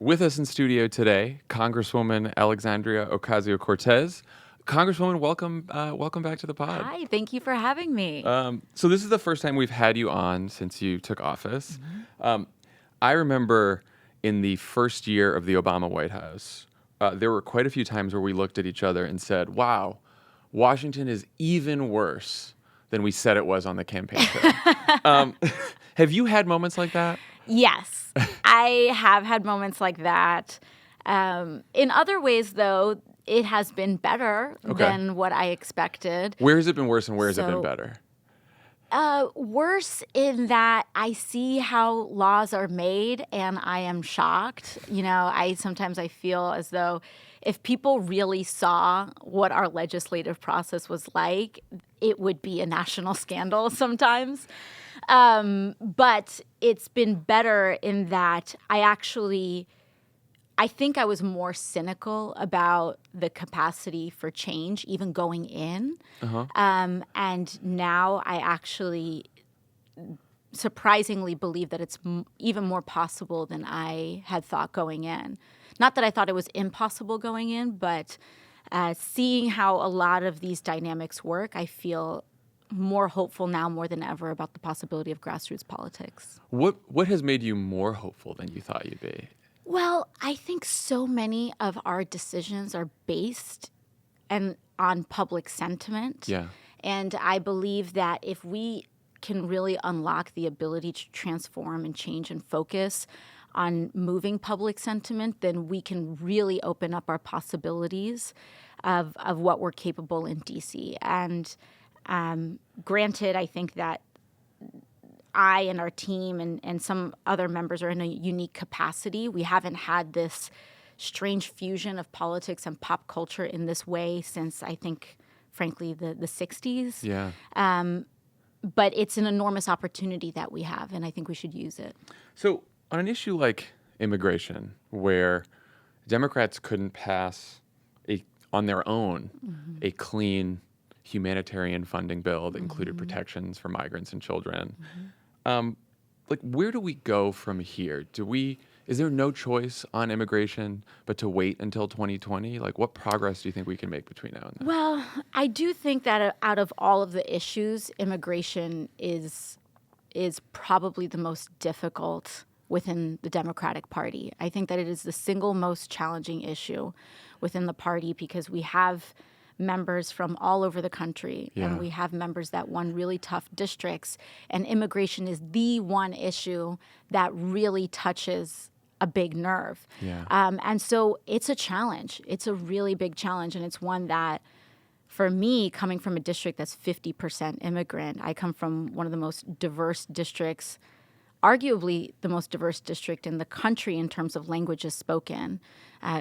With us in studio today, Congresswoman Alexandria Ocasio-Cortez. Congresswoman, welcome back to the pod. Hi, thank you for having me. So this is the first time we've had you on since you took office. I remember in the first year of the Obama White House, there were quite a few times where we looked at each other and said, wow, Washington is even worse than we said it was on the campaign trail. Have you had moments like that? Yes, I have had moments like that. In other ways, though, it has been better than what I expected. Where has it been worse and where has it been better? Worse in that I see how laws are made and I am shocked. Sometimes I feel as though if people really saw what our legislative process was like, it would be a national scandal sometimes. But it's been better in that I think I was more cynical about the capacity for change, even going in. And now I actually surprisingly believe that it's even more possible than I had thought going in. Not that I thought it was impossible going in, but seeing how a lot of these dynamics work, I feel more hopeful now more than ever about the possibility of grassroots politics. What has made you more hopeful than you thought you'd be? Well, I think so many of our decisions are based on public sentiment. Yeah. And I believe that if we can really unlock the ability to transform and change and focus on moving public sentiment, then we can really open up our possibilities of what we're capable in D.C. And granted, I think that I and our team and some other members are in a unique capacity. We haven't had this strange fusion of politics and pop culture in this way since, I think, frankly, the 60s. Yeah. But it's an enormous opportunity that we have, and I think we should use it. So on an issue like immigration, where Democrats couldn't pass on their own a clean humanitarian funding bill that included protections for migrants and children, where do we go from here? Is there no choice on immigration but to wait until 2020? What progress do you think we can make between now and then? Well, I do think that out of all of the issues, immigration is probably the most difficult within the Democratic Party. I think that it is the single most challenging issue within the party because we have members from all over the country, and we have members that won really tough districts, and immigration is the one issue that really touches a big nerve. Yeah. And so it's a challenge. It's a really big challenge, and it's one that, for me, coming from a district that's 50% immigrant, I come from one of the most diverse districts, arguably the most diverse district in the country in terms of languages spoken.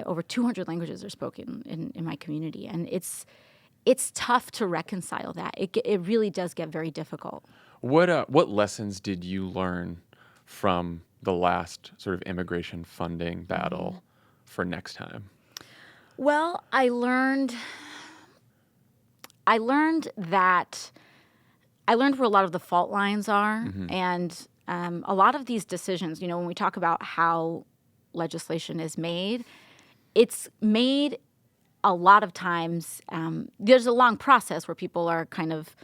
Over 200 languages are spoken in my community. And it's tough to reconcile that. It really does get very difficult. What lessons did you learn from the last sort of immigration funding battle for next time? Well, I learned where a lot of the fault lines are. And a lot of these decisions, when we talk about how legislation is made, it's made a lot of times. There's a long process where people are kind of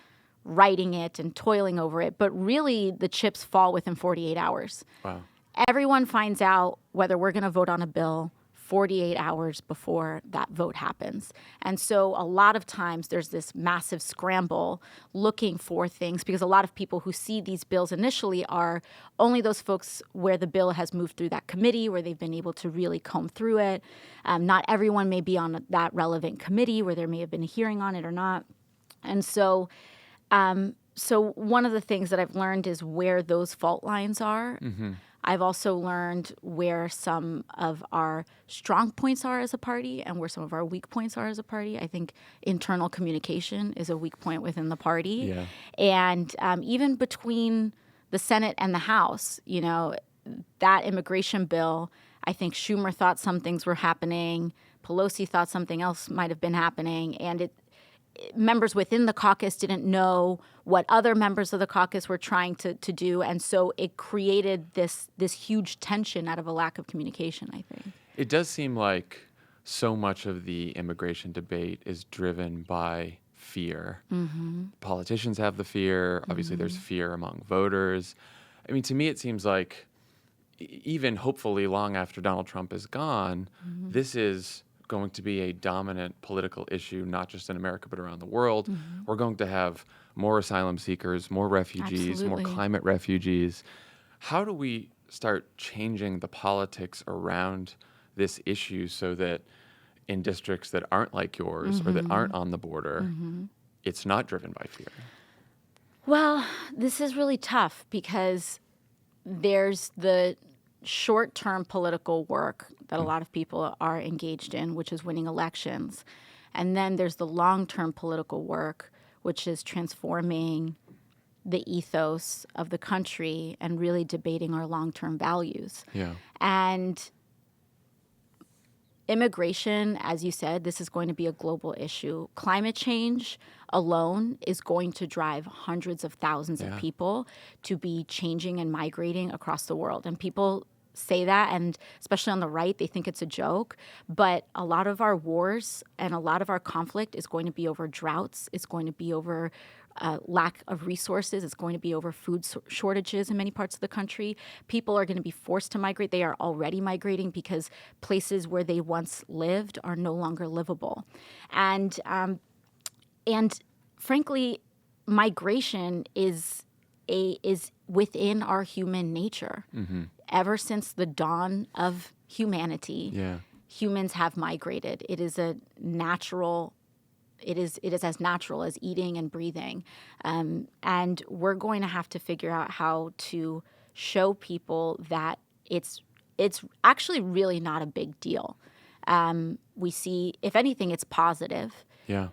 writing it and toiling over it, but really the chips fall within 48 hours. Wow. Everyone finds out whether we're going to vote on a bill 48 hours before that vote happens. And so a lot of times there's this massive scramble looking for things because a lot of people who see these bills initially are only those folks where the bill has moved through that committee, where they've been able to really comb through it. Not everyone may be on that relevant committee where there may have been a hearing on it or not. And so one of the things that I've learned is where those fault lines are. I've also learned where some of our strong points are as a party and where some of our weak points are as a party. I think internal communication is a weak point within the party. Yeah. And even between the Senate and the House, that immigration bill, I think Schumer thought some things were happening. Pelosi thought something else might have been happening. And members within the caucus didn't know what other members of the caucus were trying to do. And so it created this huge tension out of a lack of communication, I think. It does seem like so much of the immigration debate is driven by fear. Politicians have the fear. Obviously, there's fear among voters. I mean, to me, it seems like even hopefully long after Donald Trump is gone, this is going to be a dominant political issue, not just in America, but around the world. We're going to have more asylum seekers, more refugees, more climate refugees. How do we start changing the politics around this issue so that in districts that aren't like yours or that aren't on the border, it's not driven by fear? Well, this is really tough because there's the short-term political work that a lot of people are engaged in, which is winning elections. And then there's the long-term political work, which is transforming the ethos of the country and really debating our long-term values. Yeah. And immigration, as you said, this is going to be a global issue. Climate change alone is going to drive hundreds of thousands of people to be changing and migrating across the world. And people say that, and especially on the right, they think it's a joke. But a lot of our wars and a lot of our conflict is going to be over droughts. It's going to be over lack of resources. It's going to be over food shortages in many parts of the country. People are going to be forced to migrate. They are already migrating because places where they once lived are no longer livable. And frankly, migration is within our human nature. Ever since the dawn of humanity, humans have migrated. It is a natural. It is as natural as eating and breathing, and we're going to have to figure out how to show people that it's actually really not a big deal. We see, if anything, it's positive. Yeah.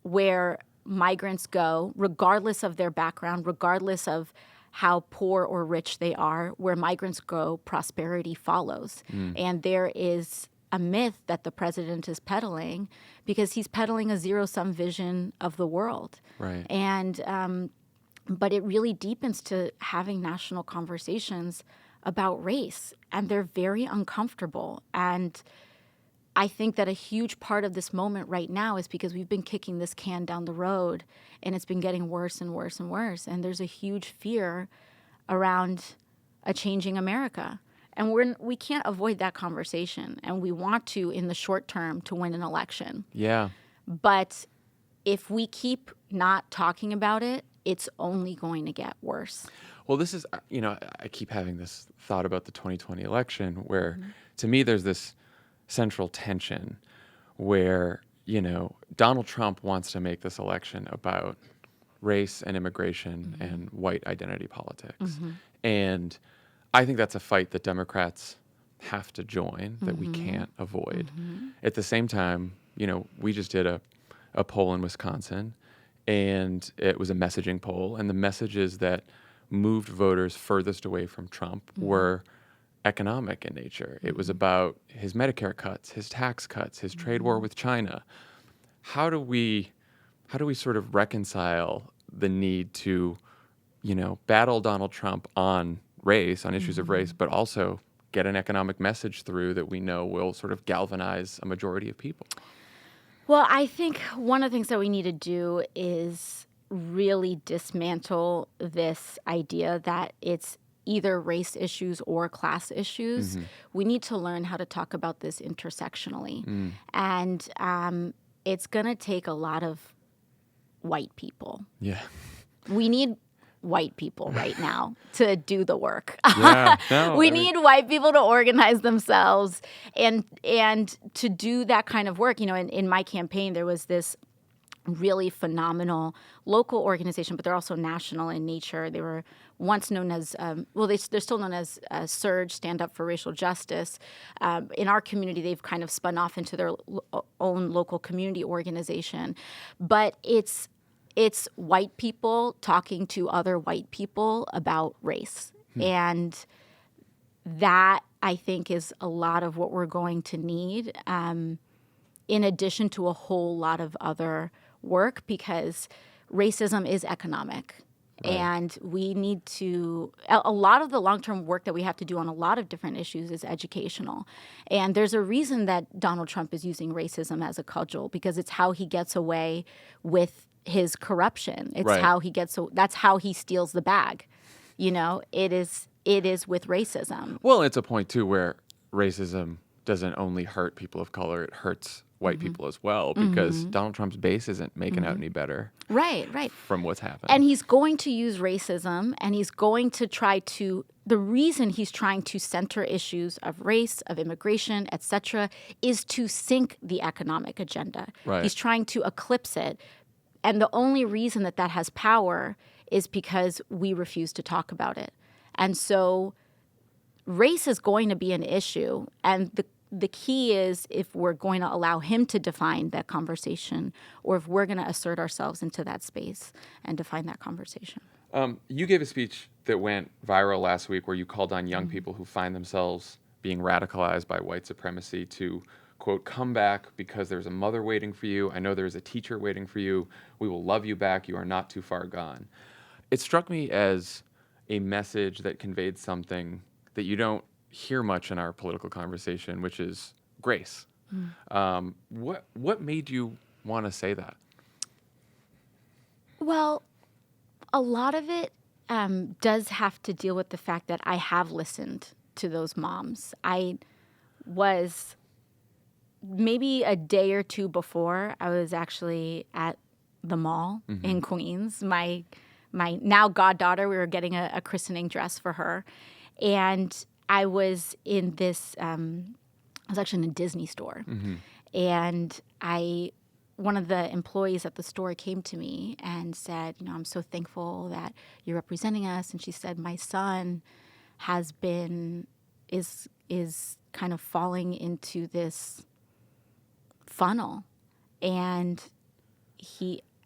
Where migrants go, regardless of their background, regardless of how poor or rich they are, where migrants go, prosperity follows. And there is a myth that the president is peddling because he's peddling a zero-sum vision of the world. Right. And but it really deepens to having national conversations about race, and they're very uncomfortable. And I think that a huge part of this moment right now is because we've been kicking this can down the road, and it's been getting worse and worse and worse. And there's a huge fear around a changing America. And we can't avoid that conversation. And we want to, in the short term, to win an election. Yeah. But if we keep not talking about it, it's only going to get worse. Well, this is, I keep having this thought about the 2020 election where, to me, there's this central tension where, Donald Trump wants to make this election about race and immigration and white identity politics. And I think that's a fight that Democrats have to join, that we can't avoid. At the same time, we just did a poll in Wisconsin, and it was a messaging poll, and the messages that moved voters furthest away from Trump were economic in nature. It was about his Medicare cuts, his tax cuts, his trade war with China. How do we sort of reconcile the need to, battle Donald Trump on race, on issues of race, but also get an economic message through that we know will sort of galvanize a majority of people? Well, I think one of the things that we need to do is really dismantle this idea that it's either race issues or class issues. We need to learn how to talk about this intersectionally. And it's going to take a lot of white people. Yeah. We need white people right now to do the work. We need white people to organize themselves and to do that kind of work. In my campaign, there was this really phenomenal local organization, but they're also national in nature. They were once known as, they're still known as SURGE, Stand Up for Racial Justice. In our community, they've kind of spun off into their own local community organization. But it's white people talking to other white people about race. And that, I think, is a lot of what we're going to need, in addition to a whole lot of other work because racism is economic. Right. And we need to, a lot of the long-term work that we have to do on a lot of different issues is educational. And there's a reason that Donald Trump is using racism as a cudgel, because it's how he gets away with his corruption. It's Right. how he gets, that's how he steals the bag. You know, it is with racism. Well, it's a point, too, where racism doesn't only hurt people of color, it hurts white people as well, because Donald Trump's base isn't making out any better Right. from what's happened. And he's going to use racism, and he's going to try to, the reason he's trying to center issues of race, of immigration, et cetera, is to sink the economic agenda. Right. He's trying to eclipse it. And the only reason that has power is because we refuse to talk about it. And so race is going to be an issue. And the key is if we're going to allow him to define that conversation, or if we're going to assert ourselves into that space and define that conversation. You gave a speech that went viral last week where you called on young people who find themselves being radicalized by white supremacy to, quote, come back because there's a mother waiting for you. I know there's a teacher waiting for you. We will love you back. You are not too far gone. It struck me as a message that conveyed something that you don't hear much in our political conversation, which is grace. What made you want to say that? Well, a lot of it does have to deal with the fact that I have listened to those moms. I was maybe a day or two before, I was actually at the mall in Queens. My now goddaughter, we were getting a christening dress for her. And I was in this, I was actually in a Disney store. And one of the employees at the store came to me and said, I'm so thankful that you're representing us. And she said, my son is kind of falling into this funnel. And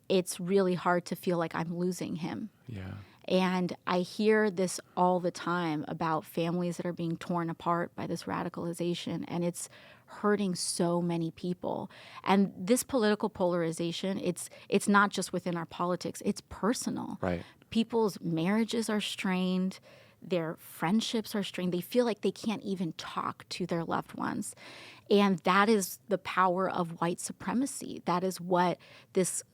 it's really hard to feel like I'm losing him. Yeah. And I hear this all the time about families that are being torn apart by this radicalization, and it's hurting so many people. And this political polarization, it's not just within our politics, it's personal. Right. People's marriages are strained, their friendships are strained. They feel like they can't even talk to their loved ones. And that is the power of white supremacy. That is what this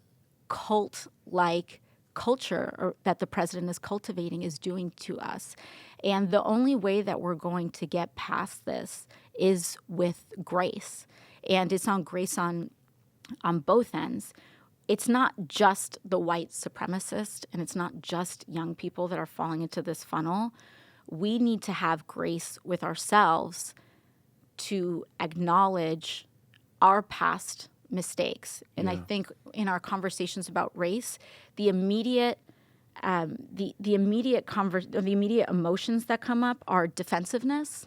cult-like culture that the president is cultivating is doing to us. And the only way that we're going to get past this is with grace. And it's on grace on both ends. It's not just the white supremacist, and it's not just young people that are falling into this funnel. We need to have grace with ourselves to acknowledge our past mistakes. And I think in our conversations about race, the immediate emotions that come up are defensiveness.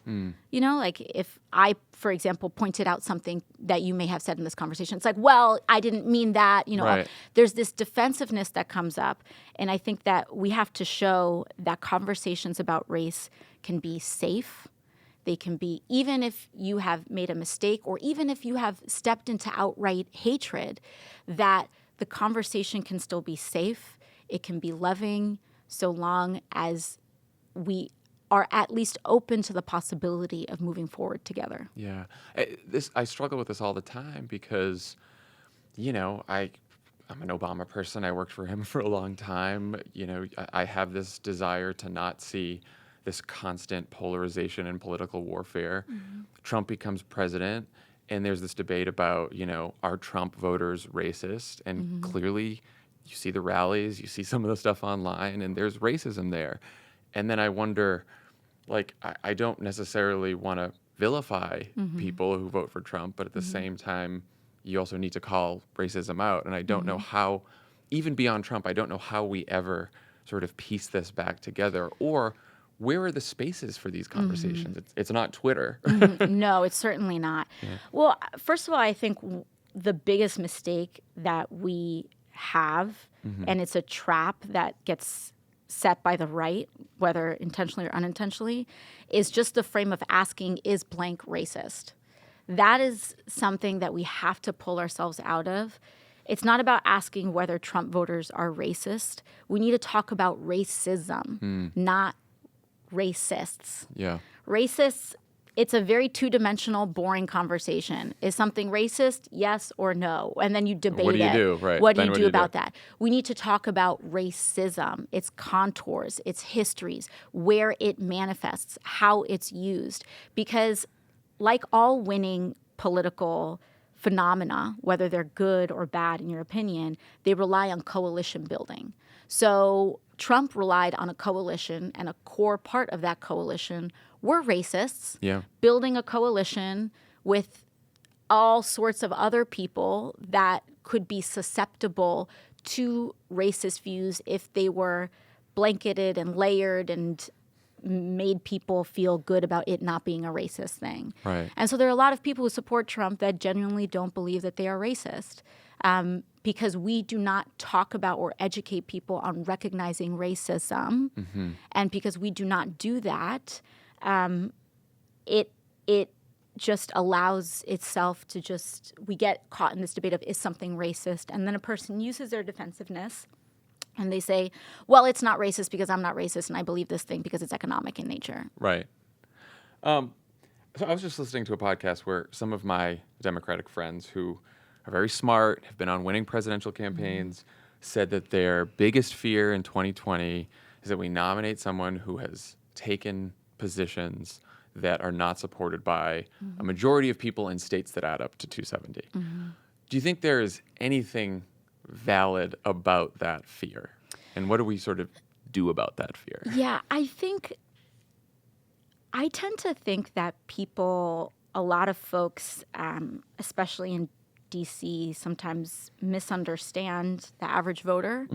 Like if I, for example, pointed out something that you may have said in this conversation, it's like, well, I didn't mean that. Right. There's this defensiveness that comes up. And I think that we have to show that conversations about race can be safe. They can be, even if you have made a mistake or even if you have stepped into outright hatred, that the conversation can still be safe. It can be loving so long as we are at least open to the possibility of moving forward together. Yeah. I struggle with this all the time because, I'm an Obama person. I worked for him for a long time. I have this desire to not see this constant polarization and political warfare. Trump becomes president, and there's this debate about, are Trump voters racist? And clearly, you see the rallies, you see some of the stuff online, and there's racism there. And then I wonder, I don't necessarily want to vilify people who vote for Trump, but at the same time, you also need to call racism out. And I don't know how, even beyond Trump, I don't know how we ever sort of piece this back together, or where are the spaces for these conversations? It's not Twitter. No, it's certainly not. Yeah. Well, first of all, I think the biggest mistake that we have, and it's a trap that gets set by the right, whether intentionally or unintentionally, is just the frame of asking, is blank racist? That is something that we have to pull ourselves out of. It's not about asking whether Trump voters are racist. We need to talk about racism, not racists. Yeah. Racists, it's a very two-dimensional, boring conversation. Is something racist? Yes or no? And then you debate it. What do you do? Right. What do Then you what do do you about do? that? We need to talk about racism, its contours, its histories, where it manifests, how it's used. Because like all winning political phenomena, whether they're good or bad in your opinion, they rely on coalition building. So Trump relied on a coalition, and a core part of that coalition were racists, Yeah. building a coalition with all sorts of other people that could be susceptible to racist views if they were blanketed and layered and made people feel good about it not being a racist thing. Right. And so there are a lot of people who support Trump that genuinely don't believe that they are racist, because we do not talk about or educate people on recognizing racism. And because we do not do that, it just allows itself to just, we get caught in this debate of, is something racist? And then a person uses their defensiveness and they say, well, it's not racist because I'm not racist and I believe this thing because it's economic in nature. Right. So I was just listening to a podcast where some of my Democratic friends who are very smart, have been on winning presidential campaigns, said that their biggest fear in 2020 is that we nominate someone who has taken positions that are not supported by a majority of people in states that add up to 270. Do you think there is anything valid about that fear? And what do we sort of do about that fear? Yeah, I tend to think that people, a lot of folks, especially in DC, sometimes misunderstand the average voter.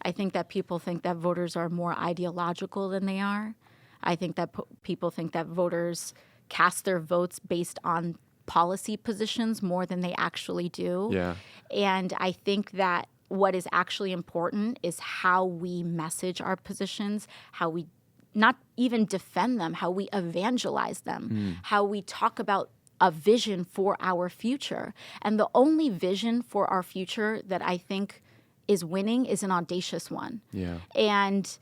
I think that people think that voters are more ideological than they are. I think that people think that voters cast their votes based on policy positions more than they actually do. Yeah. And I think that what is actually important is how we message our positions, how we not even defend them, how we evangelize them, how we talk about a vision for our future. And the only vision for our future that I think is winning is an audacious one. Yeah. And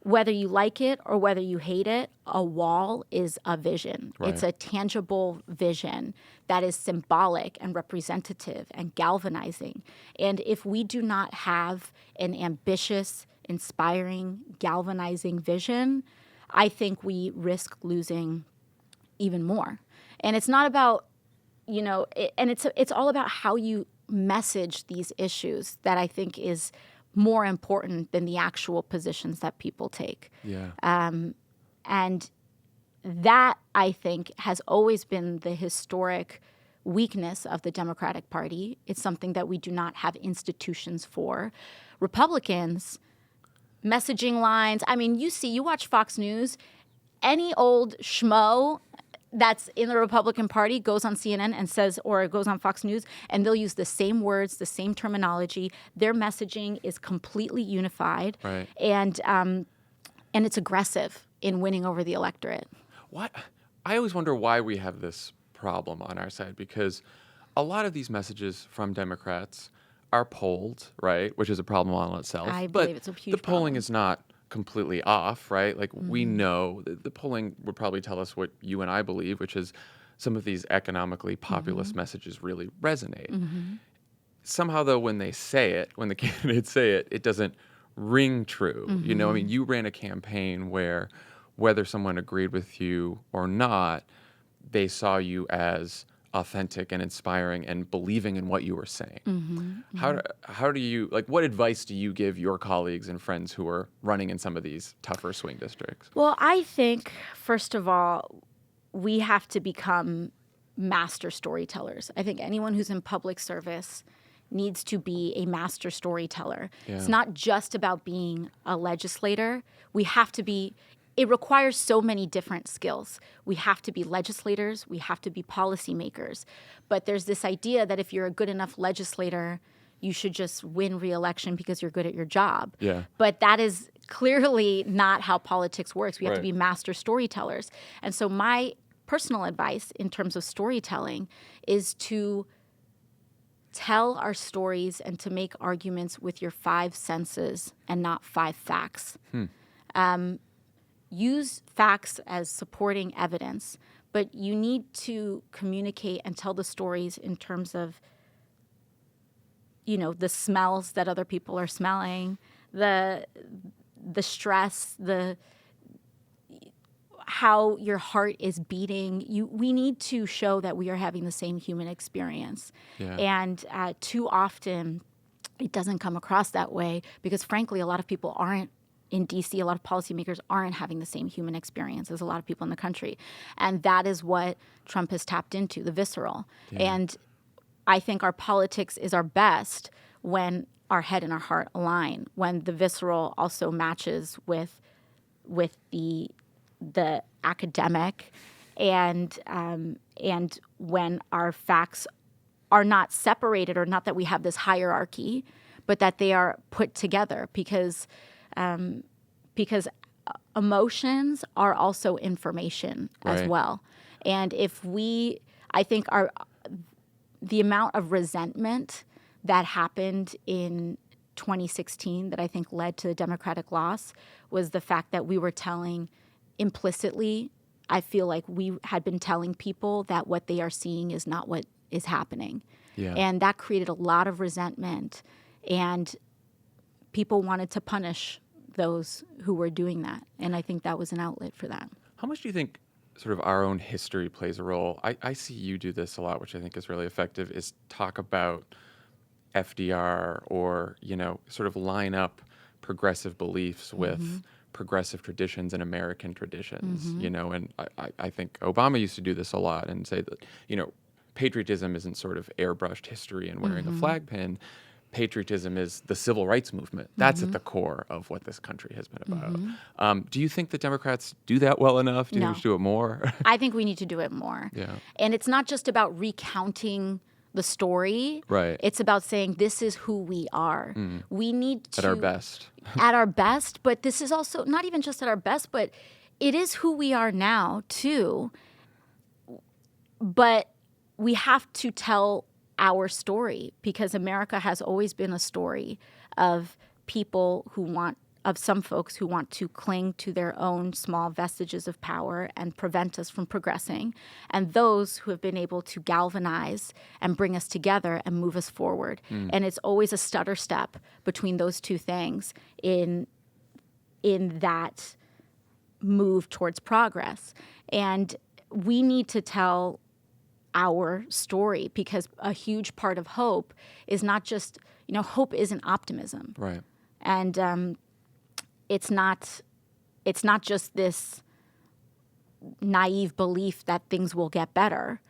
whether you like it or whether you hate it, a wall is a vision. Right. It's a tangible vision that is symbolic and representative and galvanizing. And if we do not have an ambitious, inspiring, galvanizing vision, I think we risk losing even more. And it's not about, it's all about how you message these issues that I think is more important than the actual positions that people take. Yeah. And that, I think, has always been the historic weakness of the Democratic Party. It's something that we do not have institutions for. Republicans, messaging lines. I mean, you watch Fox News, any old schmo that's in the Republican Party goes on CNN and says, or goes on Fox News, and they'll use the same words, the same terminology. Their messaging is completely unified, Right. And it's aggressive in winning over the electorate. What? I always wonder why we have this problem on our side, because a lot of these messages from Democrats are polled, right, which is a problem all in itself. I but believe it's a huge the polling problem. is not completely off, right? Like we know the polling would probably tell us what you and I believe, which is some of these economically populist messages really resonate. Somehow, though, when they say it, when the candidates say it, it doesn't ring true. You know, I mean, you ran a campaign where whether someone agreed with you or not, they saw you as authentic and inspiring and believing in what you were saying. How do you, like, what advice do you give your colleagues and friends who are running in some of these tougher swing districts? Well, I think, first of all, we have to become master storytellers. I think anyone who's in public service needs to be a master storyteller. Yeah. It's not just about being a legislator. We have to be, it requires so many different skills. We have to be legislators. We have to be policymakers. But there's this idea that if you're a good enough legislator, you should just win re-election because you're good at your job. Yeah. But that is clearly not how politics works. We have to Right. be master storytellers. And so my personal advice in terms of storytelling is to tell our stories and to make arguments with your 5 senses and not 5 facts. Use facts as supporting evidence, but you need to communicate and tell the stories in terms of, the smells that other people are smelling, the stress, how your heart is beating. We need to show that we are having the same human experience. Yeah. And too often it doesn't come across that way because, frankly, a lot of people aren't in D.C., a lot of policymakers aren't having the same human experience as a lot of people in the country. And that is what Trump has tapped into, the visceral. Yeah. And I think our politics is our best when our head and our heart align, when the visceral also matches with the academic, and when our facts are not separated, or not that we have this hierarchy, but that they are put together, because emotions are also information as Right. well. And I think the amount of resentment that happened in 2016 that I think led to the Democratic loss was the fact that we were telling implicitly, I feel like we had been telling people that what they are seeing is not what is happening. Yeah. And that created a lot of resentment, and people wanted to punish those who were doing that. And I think that was an outlet for that. How much do you think sort of our own history plays a role? I see you do this a lot, which I think is really effective, is talk about FDR, or, sort of line up progressive beliefs with progressive traditions and American traditions, and I think Obama used to do this a lot and say that, patriotism isn't sort of airbrushed history and wearing a flag pin. Patriotism is the civil rights movement. That's at the core of what this country has been about. Do you think the Democrats do that well enough? Do you think we should do it more? I think we need to do it more. Yeah. And it's not just about recounting the story. Right. It's about saying this is who we are. We need to... At our best. At our best, but this is also not even just at our best, but it is who we are now too. But we have to tell our story, because America has always been a story of some folks who want to cling to their own small vestiges of power and prevent us from progressing, and those who have been able to galvanize and bring us together and move us forward. And it's always a stutter step between those two things in that move towards progress. And we need to tell our story, because a huge part of hope is not just, hope isn't optimism. Right. And it's not just this naive belief that things will get better.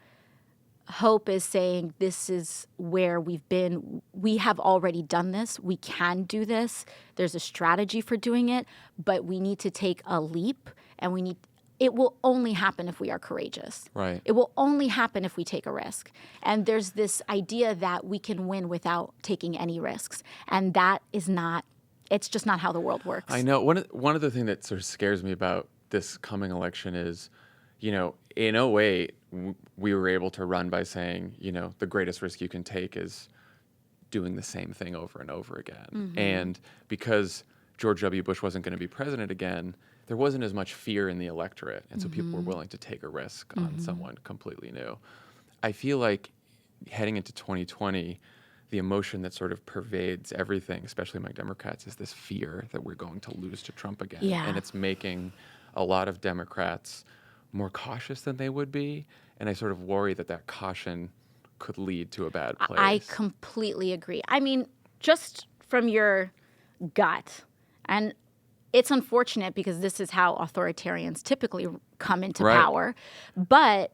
Hope is saying this is where we've been. We have already done this. We can do this. There's a strategy for doing it, but we need to take a leap, and it will only happen if we are courageous. Right. It will only happen if we take a risk. And there's this idea that we can win without taking any risks. And that is not, it's just not how the world works. I know. One of the things that sort of scares me about this coming election is, in 2008, we were able to run by saying, the greatest risk you can take is doing the same thing over and over again. And because George W. Bush wasn't going to be president again, there wasn't as much fear in the electorate, and so people were willing to take a risk on someone completely new. I feel like heading into 2020, the emotion that sort of pervades everything, especially among Democrats, is this fear that we're going to lose to Trump again. Yeah. And it's making a lot of Democrats more cautious than they would be, and I sort of worry that caution could lead to a bad place. I completely agree. I mean, just from your gut, and it's unfortunate because this is how authoritarians typically come into Right. power. But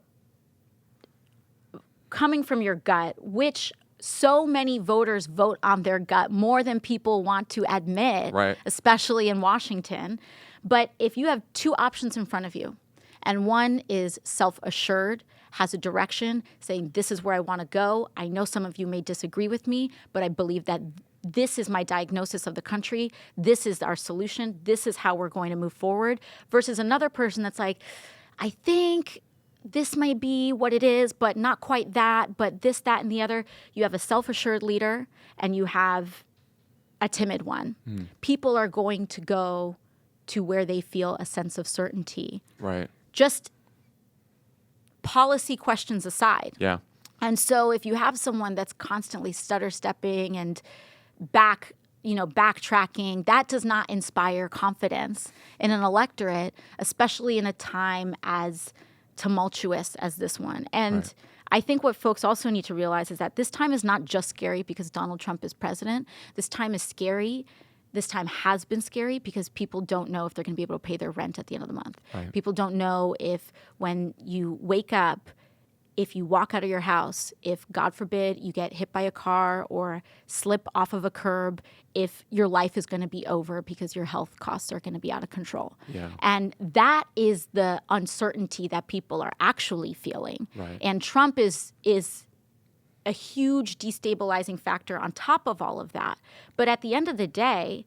coming from your gut, which so many voters vote on their gut more than people want to admit, Right. especially in Washington. But if you have two options in front of you, and one is self-assured, has a direction, saying this is where I want to go. I know some of you may disagree with me, but I believe that this is my diagnosis of the country. This is our solution. This is how we're going to move forward. Versus another person that's like, I think this might be what it is, but not quite that, but this, that, and the other. You have a self-assured leader and you have a timid one. People are going to go to where they feel a sense of certainty. Right. Just policy questions aside. Yeah. And so if you have someone that's constantly stutter-stepping and backtracking, that does not inspire confidence in an electorate, especially in a time as tumultuous as this one. And Right. I think what folks also need to realize is that this time is not just scary because Donald Trump is president. This time is scary. This time has been scary because people don't know if they're going to be able to pay their rent at the end of the month. Right. People don't know if when you wake up, if you walk out of your house, if, God forbid, you get hit by a car or slip off of a curb, if your life is going to be over because your health costs are going to be out of control. Yeah. And that is the uncertainty that people are actually feeling. Right. And Trump is a huge destabilizing factor on top of all of that. But at the end of the day,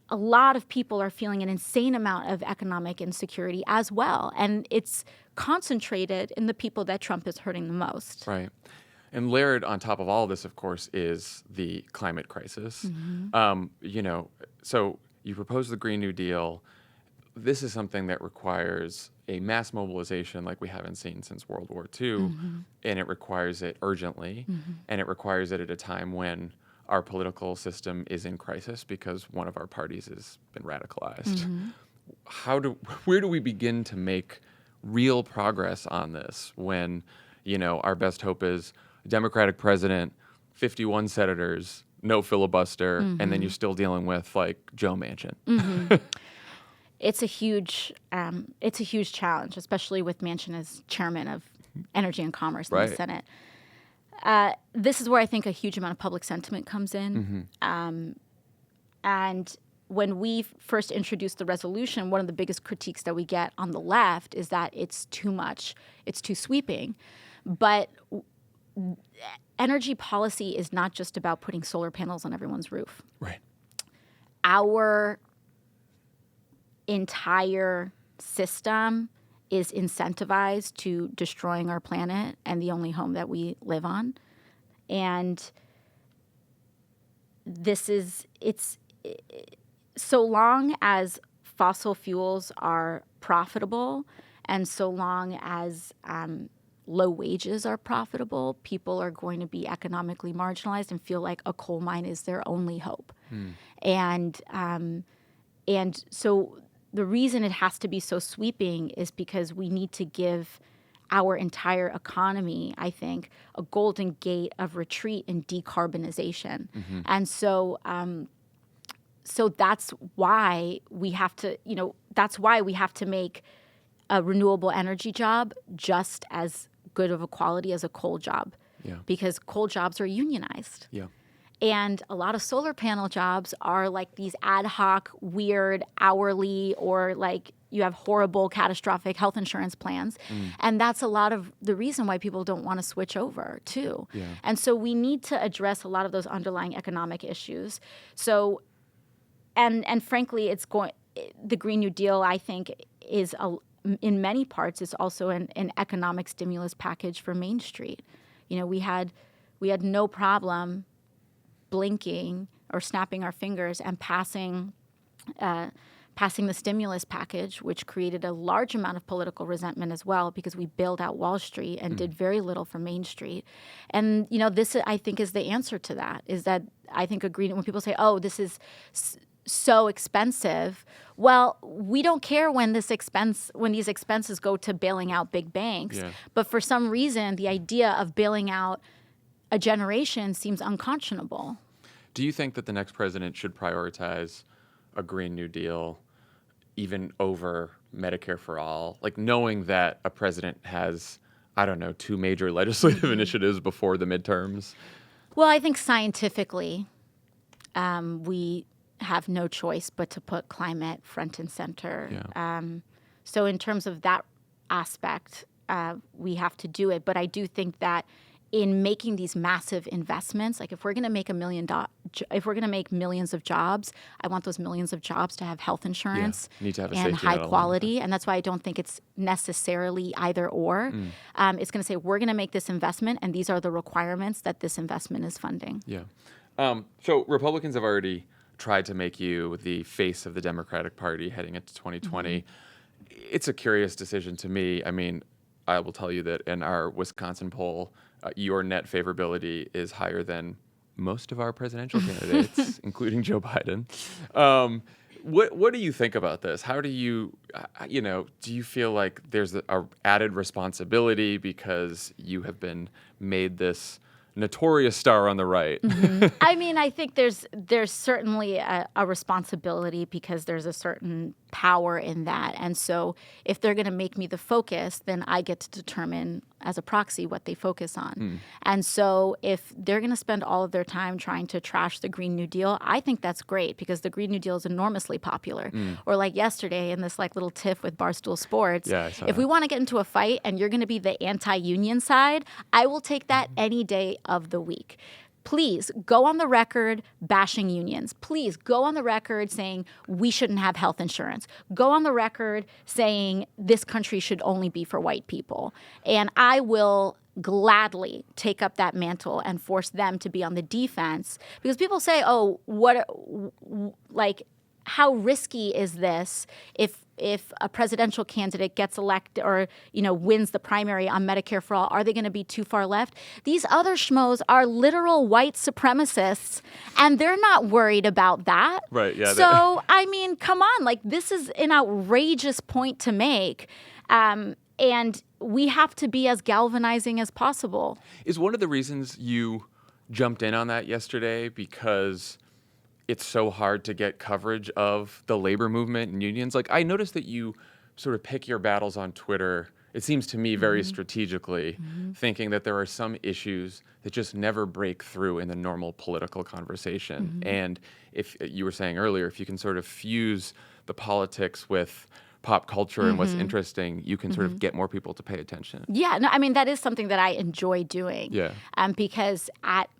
a lot of people are feeling an insane amount of economic insecurity as well. And it's concentrated in the people that Trump is hurting the most. Right. And layered on top of all of this, of course, is the climate crisis. So you propose the Green New Deal. This is something that requires a mass mobilization like we haven't seen since World War II, and it requires it urgently, and it requires it at a time when our political system is in crisis because one of our parties has been radicalized. Where do we begin to make real progress on this when, our best hope is Democratic president, 51 senators, no filibuster, and then you're still dealing with like Joe Manchin? It's a huge challenge, especially with Manchin as chairman of Energy and Commerce in the Senate. This is where I think a huge amount of public sentiment comes in. And when we first introduced the resolution, one of the biggest critiques that we get on the left is that it's too much, it's too sweeping. But energy policy is not just about putting solar panels on everyone's roof. Right. Our entire system is incentivized to destroying our planet and the only home that we live on. And so long as fossil fuels are profitable and so long as low wages are profitable, people are going to be economically marginalized and feel like a coal mine is their only hope. And so the reason it has to be so sweeping is because we need to give our entire economy, I think, a golden gate of retreat and decarbonization. And so that's why we have to, make a renewable energy job just as good of a quality as a coal job. Yeah. Because coal jobs are unionized. Yeah. And a lot of solar panel jobs are like these ad hoc, weird, hourly, or like you have horrible, catastrophic health insurance plans. And that's a lot of the reason why people don't want to switch over, too. Yeah. And so we need to address a lot of those underlying economic issues. So, and frankly, the Green New Deal, I think, is in many parts, is also an economic stimulus package for Main Street. We had no problem blinking or snapping our fingers and passing the stimulus package, which created a large amount of political resentment as well because we bailed out Wall Street and did very little for Main Street. And, this, I think, is the answer to that, is that I think when people say, oh, this is so expensive, well, we don't care when these expenses go to bailing out big banks. Yeah. But for some reason, the idea of bailing out a generation seems unconscionable. Do you think that the next president should prioritize a Green New Deal even over Medicare for all? Like knowing that a president has, 2 major legislative initiatives before the midterms? Well, I think scientifically, we have no choice but to put climate front and center. Yeah. So in terms of that aspect, we have to do it. But I do think that in making these massive investments, like if we're going to make if we're going to make millions of jobs, I want those millions of jobs to have health insurance Need to have a and safety high net quality. And that's why I don't think it's necessarily either or. It's going to say we're going to make this investment, and these are the requirements that this investment is funding. Yeah. So Republicans have already tried to make you the face of the Democratic Party heading into 2020. It's a curious decision to me. I mean, I will tell you that in our Wisconsin poll, your net favorability is higher than most of our presidential candidates, including Joe Biden. What do you think about this? How do you, do you feel like there's a added responsibility because you have been made this notorious star on the right? I mean, I think there's certainly a responsibility because there's a certain power in that. And so if they're going to make me the focus, then I get to determine as a proxy what they focus on. And so if they're going to spend all of their time trying to trash the Green New Deal, I think that's great because the Green New Deal is enormously popular. Or like yesterday in this like little tiff with Barstool Sports, if we want to get into a fight and you're going to be the anti-union side, I will take that any day of the week. Please go on the record bashing unions. Please go on the record saying we shouldn't have health insurance. Go on the record saying this country should only be for white people. And I will gladly take up that mantle and force them to be on the defense because people say, oh, how risky is this if a presidential candidate gets elected or, wins the primary on Medicare for all? Are they going to be too far left? These other schmoes are literal white supremacists, and they're not worried about that. Right, yeah. So, I mean, come on. Like, this is an outrageous point to make. And we have to be as galvanizing as possible. Is one of the reasons you jumped in on that yesterday because it's so hard to get coverage of the labor movement and unions? Like, I noticed that you sort of pick your battles on Twitter, it seems to me very strategically, thinking that there are some issues that just never break through in the normal political conversation. And if you were saying earlier, if you can sort of fuse the politics with pop culture and what's interesting, you can sort of get more people to pay attention. Yeah, no, I mean, that is something that I enjoy doing. Yeah. Because at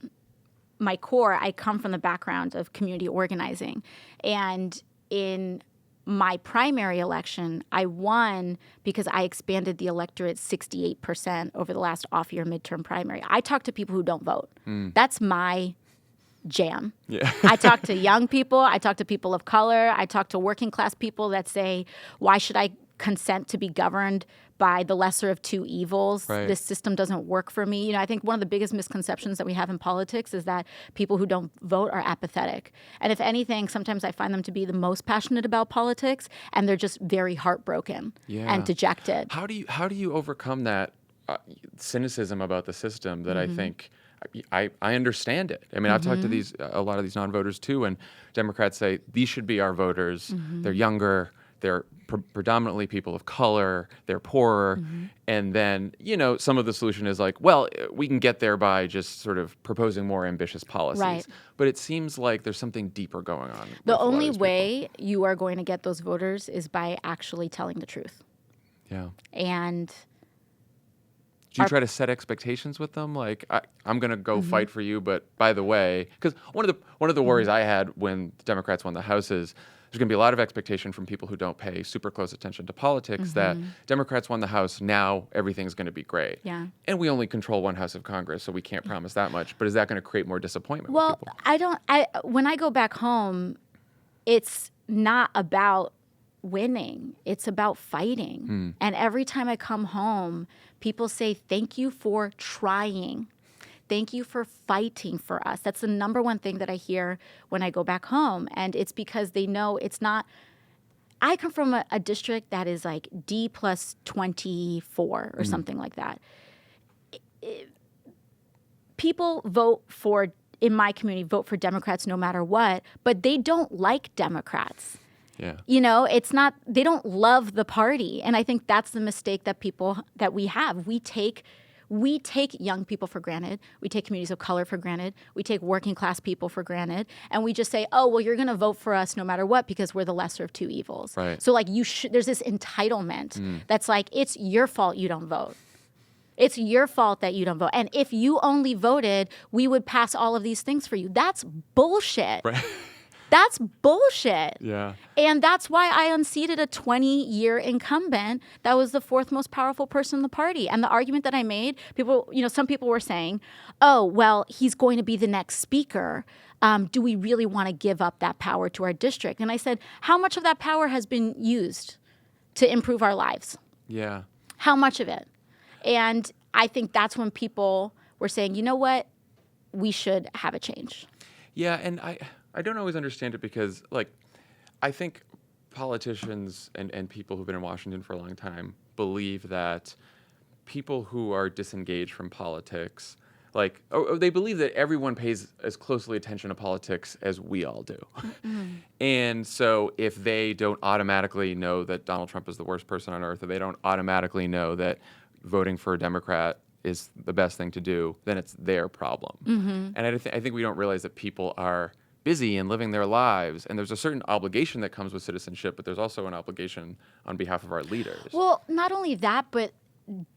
my core, I come from the background of community organizing. And in my primary election, I won because I expanded the electorate 68% over the last off-year midterm primary. I talk to people who don't vote. That's my jam. Yeah. I talk to young people. I talk to people of color. I talk to working class people that say, why should I consent to be governed by the lesser of two evils? Right. This system doesn't work for me. I think one of the biggest misconceptions that we have in politics is that people who don't vote are apathetic. And if anything, sometimes I find them to be the most passionate about politics, and they're just very heartbroken and dejected. How do you overcome that cynicism about the system that I think I understand it. I mean, I've talked to a lot of these non-voters too, and Democrats say these should be our voters. They're younger. They're predominantly people of color. They're poorer. And then, some of the solution is like, well, we can get there by just sort of proposing more ambitious policies. Right. But it seems like there's something deeper going on. The only way you are going to get those voters is by actually telling the truth. Yeah. And do you try to set expectations with them? Like, I'm going to go fight for you, but by the way, because one of the worries I had when the Democrats won the House is there's going to be a lot of expectation from people who don't pay super close attention to politics that Democrats won the House, now everything's going to be great. Yeah. And we only control one House of Congress, so we can't promise that much. But is that going to create more disappointment well, with people? When I go back home, it's not about winning. It's about fighting. And every time I come home, people say, thank you for trying. Thank you for fighting for us. That's the number one thing that I hear when I go back home. And it's because they know it's not. I come from a district that is like D plus 24 or something like that. People in my community, vote for Democrats no matter what, but they don't like Democrats. Yeah. It's not, they don't love the party. And I think that's the mistake that we have. We take young people for granted. We take communities of color for granted. We take working class people for granted. And we just say, oh, well, you're going to vote for us no matter what because we're the lesser of two evils. Right. So like there's this entitlement that's like, it's your fault you don't vote. It's your fault that you don't vote. And if you only voted, we would pass all of these things for you. That's bullshit. Right. That's bullshit. Yeah. And that's why I unseated a 20-year incumbent that was the fourth most powerful person in the party. And the argument that I made, some people were saying, oh, well, he's going to be the next speaker. Do we really want to give up that power to our district? And I said, how much of that power has been used to improve our lives? Yeah. How much of it? And I think that's when people were saying, you know what? We should have a change. Yeah, and I don't always understand it because, I think politicians and people who've been in Washington for a long time believe that people who are disengaged from politics, they believe that everyone pays as closely attention to politics as we all do. Mm-hmm. And so if they don't automatically know that Donald Trump is the worst person on earth, or they don't automatically know that voting for a Democrat is the best thing to do, then it's their problem. Mm-hmm. And I think we don't realize that people are busy and living their lives, and there's a certain obligation that comes with citizenship, but there's also an obligation on behalf of our leaders. Well, not only that, but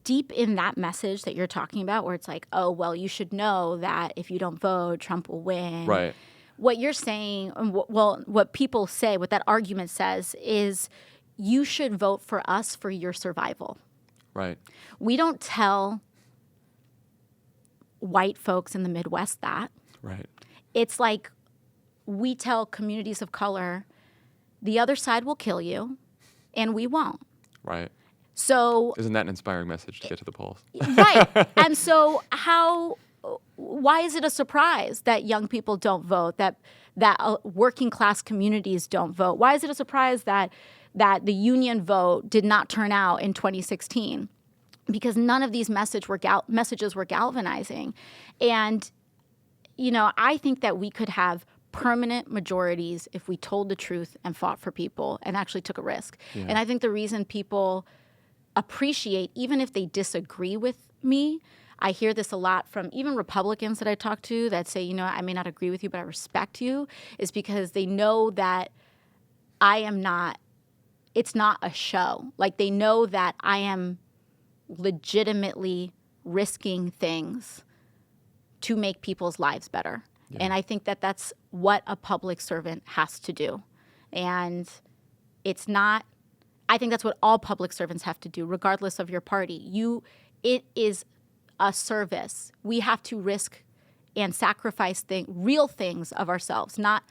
deep in that message that you're talking about, where it's like, oh, well, you should know that if you don't vote, Trump will win. Right. What you're saying, what people say, what that argument says is you should vote for us for your survival. Right. We don't tell white folks in the Midwest that. Right. It's like we tell communities of color, the other side will kill you, and we won't. Right. So isn't that an inspiring message to get to the polls? Right. And so why is it a surprise that young people don't vote, that working class communities don't vote? Why is it a surprise that the union vote did not turn out in 2016? Because none of these messages were galvanizing. And, I think that we could have permanent majorities if we told the truth and fought for people and actually took a risk. Yeah. And I think the reason people appreciate, even if they disagree with me, I hear this a lot from even Republicans that I talk to that say, I may not agree with you, but I respect you, is because they know that it's not a show. Like, they know that I am legitimately risking things to make people's lives better. Yeah. And I think that that's what a public servant has to do. And I think that's what all public servants have to do, regardless of your party. It is a service. We have to risk and sacrifice real things of ourselves, not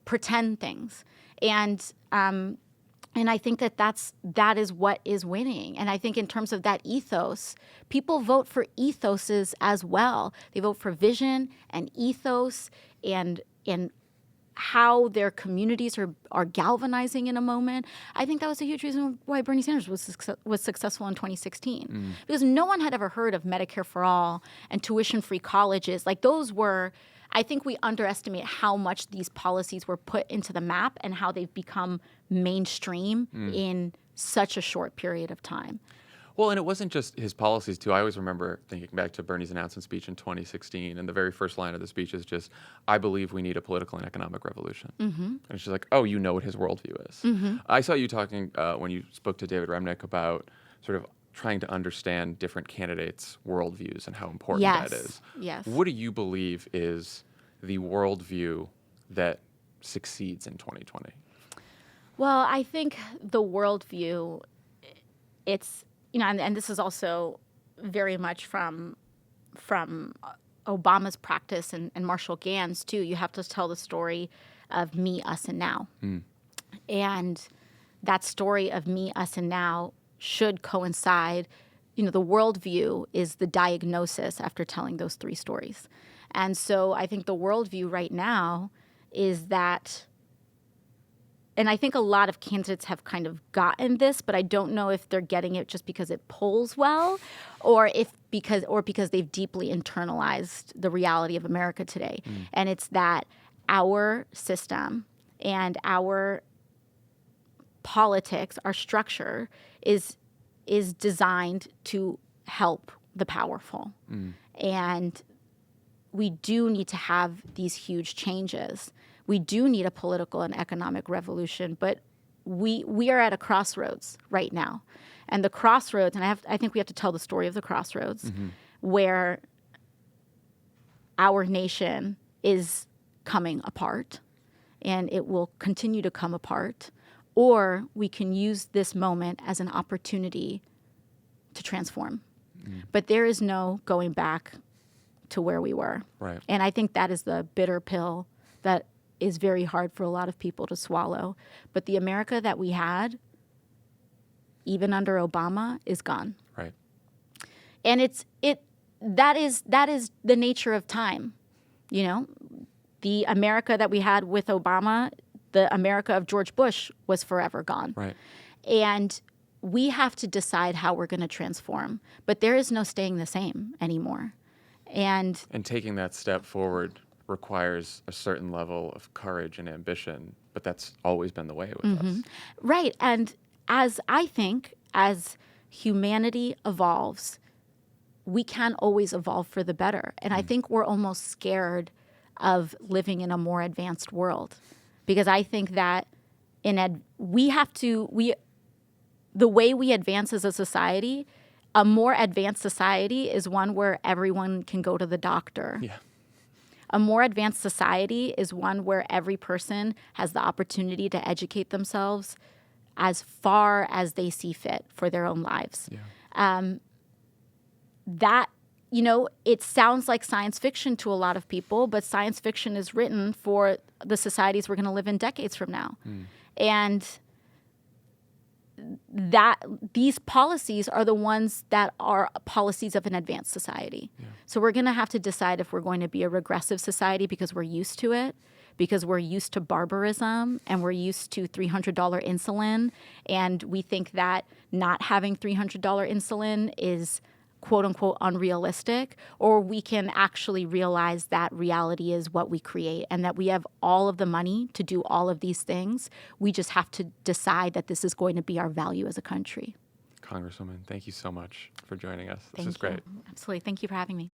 pretend things. And I think that is what is winning. And I think in terms of that ethos, people vote for ethoses as well. They vote for vision and ethos and how their communities are galvanizing in a moment. I think that was a huge reason why Bernie Sanders was successful in 2016. Because no one had ever heard of Medicare for All and tuition-free colleges. I think we underestimate how much these policies were put into the map and how they've become mainstream in such a short period of time. Well, and it wasn't just his policies, too. I always remember thinking back to Bernie's announcement speech in 2016, and the very first line of the speech is just, I believe we need a political and economic revolution. Mm-hmm. And she's like, oh, you know what his worldview is. Mm-hmm. I saw you talking when you spoke to David Remnick about sort of trying to understand different candidates' worldviews and how important that is. Yes. What do you believe is the worldview that succeeds in 2020? Well, I think the worldview, it's, and this is also very much from Obama's practice and Marshall Gann's too. You have to tell the story of me, us, and now. And that story of me, us, and now should coincide. The worldview is the diagnosis after telling those three stories. And so I think the worldview right now is that, and I think a lot of candidates have kind of gotten this, but I don't know if they're getting it just because it polls well, or because they've deeply internalized the reality of America today. And it's that our system and our politics, our structure is designed to help the powerful. And we do need to have these huge changes. We do need a political and economic revolution, but we are at a crossroads right now. And the crossroads, and I think we have to tell the story of the crossroads, where our nation is coming apart and it will continue to come apart, or we can use this moment as an opportunity to transform. But there is no going back to where we were. Right. And I think that is the bitter pill that is very hard for a lot of people to swallow. But the America that we had, even under Obama, is gone. Right. And that is the nature of time. You know, the America that we had with Obama, the America of George Bush, was forever gone. Right. And we have to decide how we're going to transform. But there is no staying the same anymore. And taking that step forward requires a certain level of courage and ambition, but that's always been the way with us. Right. And as humanity evolves, we can always evolve for the better. And I think we're almost scared of living in a more advanced world, because I think that the way we advance as a society, a more advanced society is one where everyone can go to the doctor. Yeah. A more advanced society is one where every person has the opportunity to educate themselves as far as they see fit for their own lives. Yeah. That, you know, it sounds like science fiction to a lot of people, but science fiction is written for the societies we're going to live in decades from now. And that these policies are the ones that are policies of an advanced society. Yeah. So we're going to have to decide if we're going to be a regressive society because we're used to it, because we're used to barbarism and we're used to $300 insulin, and we think that not having $300 insulin is quote unquote unrealistic, or we can actually realize that reality is what we create and that we have all of the money to do all of these things. We just have to decide that this is going to be our value as a country. Congresswoman, thank you so much for joining us. This Thank is great. you. Absolutely. Thank you for having me.